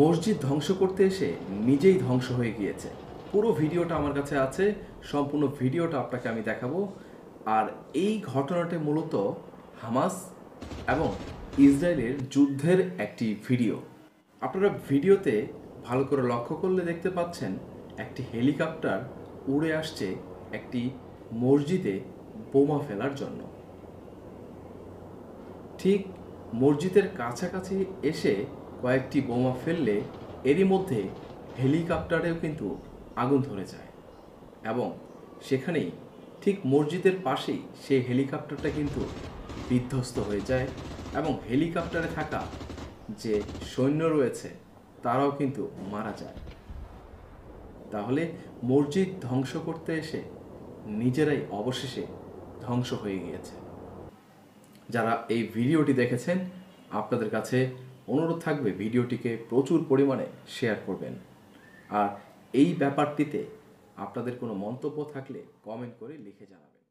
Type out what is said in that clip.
মসজিদ ধ্বংস করতে এসে নিজেই ধ্বংস হয়ে গিয়েছে। পুরো ভিডিওটা আমার কাছে আছে, সম্পূর্ণ ভিডিওটা আপনাকে আমি দেখাবো। আর এই ঘটনাটি মূলত হামাস এবং ইসরায়েলের যুদ্ধের একটি ভিডিও। আপনারা ভিডিওতে ভালো করে লক্ষ্য করলে দেখতে পাচ্ছেন একটি হেলিকপ্টার উড়ে আসছে একটি মসজিদে বোমা ফেলার জন্য। ঠিক মসজিদের কাছাকাছি এসে কয়েকটি বোমা ফেললে এরই মধ্যে হেলিকপ্টারেও কিন্তু আগুন ধরে যায় এবং সেখানেই ঠিক মসজিদের পাশেই সেই হেলিকপ্টারটা কিন্তু বিধ্বস্ত হয়ে যায় এবং হেলিকপ্টারে থাকা যে সৈন্য রয়েছে তারাও কিন্তু মারা যায়। তাহলে মসজিদ ধ্বংস করতে এসে নিজেরাই অবশেষে ধ্বংস হয়ে গিয়েছে। যারা এই ভিডিওটি দেখেছেন আপনাদের কাছে অনুরোধ থাকবে ভিডিওটিকে প্রচুর পরিমাণে শেয়ার করবেন। আর এই ব্যাপারটিতে আপনাদের কোনো মন্তব্য থাকলে কমেন্ট করে লিখে জানাবেন।